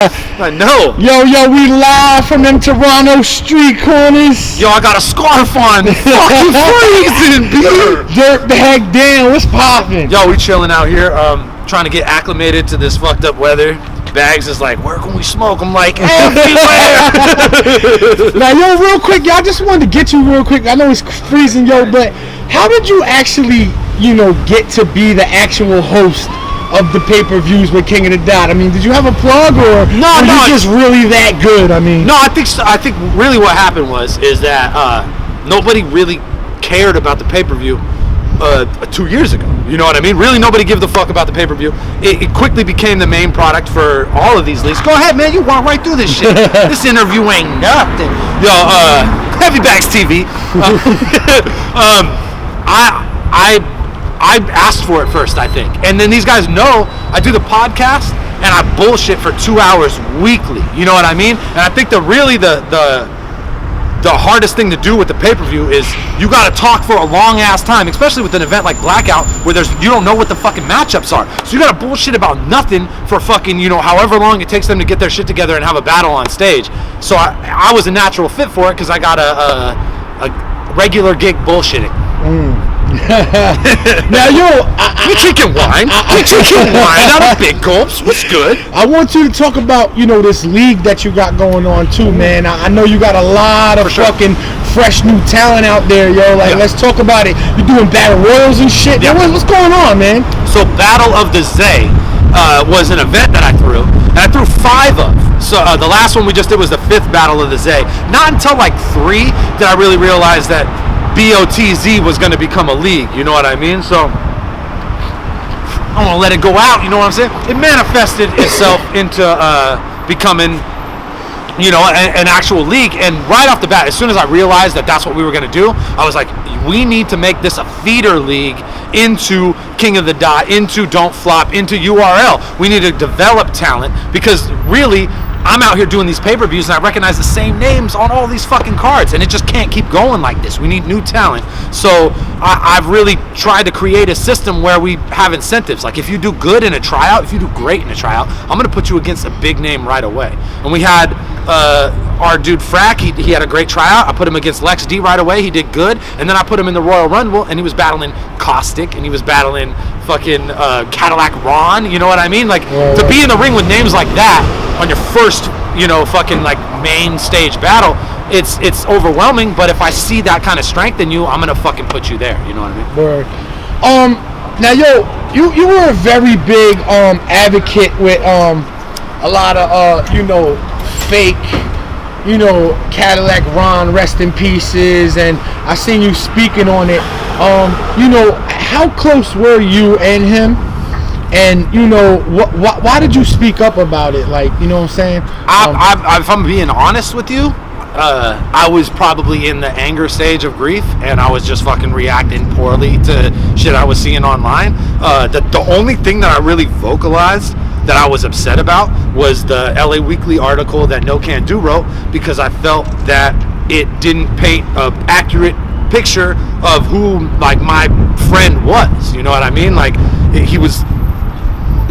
I know. Yo, we live from them Toronto street corners. Yo, I got a scarf on. Fucking freezing, beer. Dirtbag down. What's poppin'? Yo, we chilling out here, trying to get acclimated to this fucked up weather. Bags is like, where can we smoke? I'm like, everywhere. Now, yo, real quick, y'all, just wanted to get you real quick. I know it's freezing, yo, but how did you actually, get to be the actual host of the pay-per-views with King of the Dot? I mean, did you have a plug or were you just really that good? I mean, no, I think really what happened is that nobody really cared about the pay-per-view 2 years ago. You know what I mean? Really, nobody gave the fuck about the pay-per-view. It quickly became the main product for all of these leagues. Go ahead, man. You walk right through this shit. This interview ain't nothing. Yo, HeavyBagTV. I asked for it first, I think. And then these guys know I do the podcast and I bullshit for 2 hours weekly. You know what I mean? And I think the hardest thing to do with the pay-per-view is you got to talk for a long-ass time, especially with an event like Blackout where you don't know what the fucking matchups are. So you got to bullshit about nothing for fucking, however long it takes them to get their shit together and have a battle on stage. So I was a natural fit for it because I got a regular gig bullshitting. Now, yo, we're drinking wine. We're drinking wine out of big gulps. What's good? I want you to talk about, this league that you got going on too, man. I know you got a lot of fucking fresh new talent out there, yo. Like, let's talk about it. You're doing battle royals and shit. Yeah. What's going on, man? So, Battle of the Zay was an event that I threw, and I threw 5 of. So the last one we just did was the 5th Battle of the Zay. Not until like 3 did I really realize that Botz was going to become a league, you know what I mean? So I don't want to let it go out, you know what I'm saying? It manifested itself into becoming, an actual league. And right off the bat, as soon as I realized that that's what we were going to do, I was like, we need to make this a feeder league into King of the Dot, into Don't Flop, into URL. We need to develop talent because really, I'm out here doing these pay-per-views and I recognize the same names on all these fucking cards and it just can't keep going like this. We need new talent. So I've really tried to create a system where we have incentives. Like if you do good in a tryout, if you do great in a tryout, I'm going to put you against a big name right away. And we had our dude Frack, he had a great tryout. I put him against Lex D right away. He did good. And then I put him in the Royal Rumble and he was battling Caustic and he was battling fucking Cadalack Ron. You know what I mean? Like to be in the ring with names like that on your first, fucking like main stage battle, it's overwhelming. But if I see that kind of strength in you, I'm gonna fucking put you there. You know what I mean? Word. Now, yo, you were a very big advocate with a lot of fake, Cadalack Ron, rest in pieces, and I seen you speaking on it. How close were you and him? And why did you speak up about it? Like, you know what I'm saying? If I'm being honest with you, I was probably in the anger stage of grief, and I was just fucking reacting poorly to shit I was seeing online. The only thing that I really vocalized that I was upset about was the LA Weekly article that No Can Do wrote, because I felt that it didn't paint an accurate picture of who like my friend was. You know what I mean? Like he was.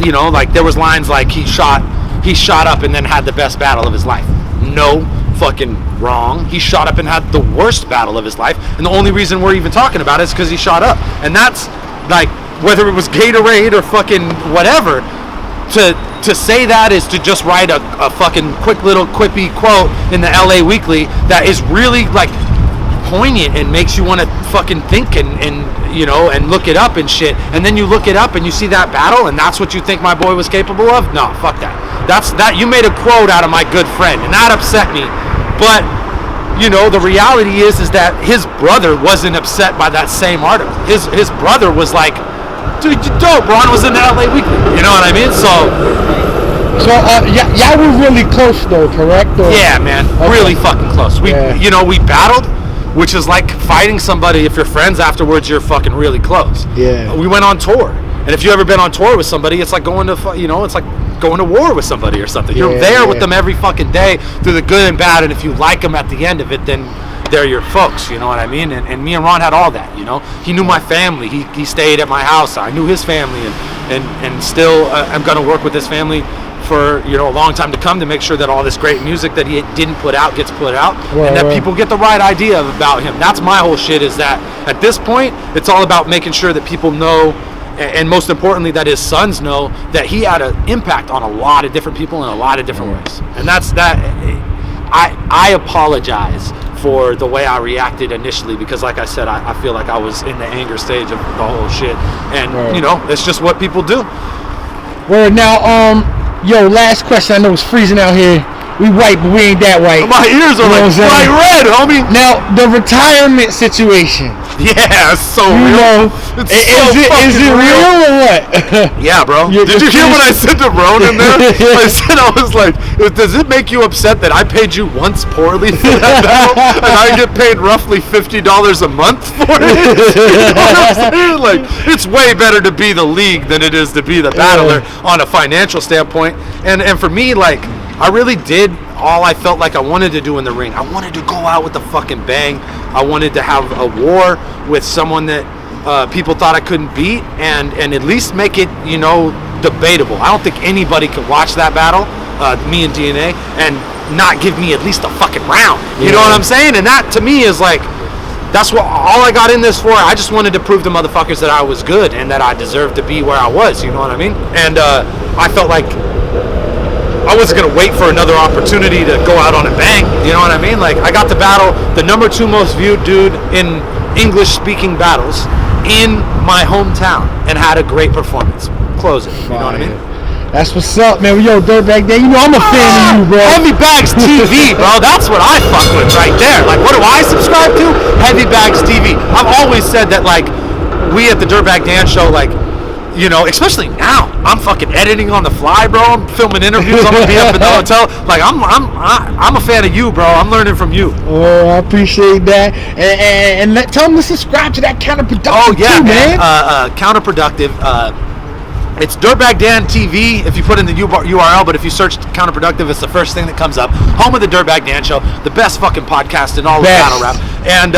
Like there was lines like he shot up and then had the best battle of his life. No fucking wrong. He shot up and had the worst battle of his life, and the only reason we're even talking about it is because he shot up. And that's like, whether it was Gatorade or fucking whatever, to say that is to just write a fucking quick little quippy quote in the LA Weekly that is really like poignant and makes you want to fucking think and look it up and shit. And then you look it up and you see that battle and that's what you think my boy was capable of? No, fuck that. That you made a quote out of my good friend and that upset me. But the reality is that his brother wasn't upset by that same article. His brother was like, dude, you dope, Ron was in the LA Weekly. You know what I mean? So y'all were really close though, correct? Or? Yeah, man, okay. Really fucking close. We battled, which is like fighting somebody. If you're friends afterwards, you're fucking really close. Yeah. We went on tour, and if you ever been on tour with somebody, it's like going to it's like going to war with somebody or something. You're there with them every fucking day through the good and bad, and if you like them at the end of it, then they're your folks. You know what I mean? And me and Ron had all that. He knew my family. He stayed at my house. I knew his family, and still I'm gonna work with his family for a long time to come to make sure that all this great music that he didn't put out gets put out, and that people get the right idea about him. That's my whole shit, is that at this point it's all about making sure that people know, and most importantly that his sons know, that he had an impact on a lot of different people in a lot of different ways. And that's that. I apologize for the way I reacted initially, because like I said, I feel like I was in the anger stage of the whole shit, and it's just what people do. Well, now, last question. I know it's freezing out here. We white, but we ain't that white. My ears are like bright red, homie. Now, the retirement situation. Yeah, it's so real. Is it real or what? Yeah, bro. Did you hear what I said to Ronan there? I was like, does it make you upset that I paid you once poorly for that battle, and I get paid roughly $50 a month for it? You know what I'm saying? Like, it's way better to be the league than it is to be the battler on a financial standpoint. And for me, like, I really did all I felt like I wanted to do in the ring. I wanted to go out with a fucking bang. I wanted to have a war with someone that people thought I couldn't beat, and at least make it, debatable. I don't think anybody could watch that battle, me and DNA, and not give me at least a fucking round. You know what I'm saying? And that to me is like, that's what all I got in this for. I just wanted to prove to motherfuckers that I was good and that I deserved to be where I was. You know what I mean? And I felt like I wasn't going to wait for another opportunity to go out on a bang. You know what I mean? Like, I got to battle the #2 most viewed dude in English-speaking battles in my hometown and had a great performance. Close it. You know what I mean? That's what's up, man. Yo, Dirtbag Day, I'm a fan of you, bro. HeavyBagTV, bro. That's what I fuck with right there. Like, what do I subscribe to? HeavyBagTV. I've always said that, like, we at the Dirtbag Dan Show, like, especially now, I'm fucking editing on the fly, bro. I'm filming interviews. I'm gonna be up in the hotel. Like, I'm a fan of you, bro. I'm learning from you. Oh, I appreciate that. And tell them to subscribe to that Counterproductive. Oh yeah, too, man. Counterproductive. It's Dirtbag Dan TV if you put in the URL, but if you search Counterproductive, it's the first thing that comes up. Home of the Dirtbag Dan Show, the best fucking podcast in all of battle rap. And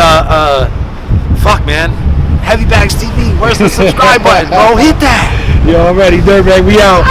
fuck, man. HeavyBagTV, where's the subscribe button, bro? Hit that. Yo, I'm ready, Dirtbag. We out.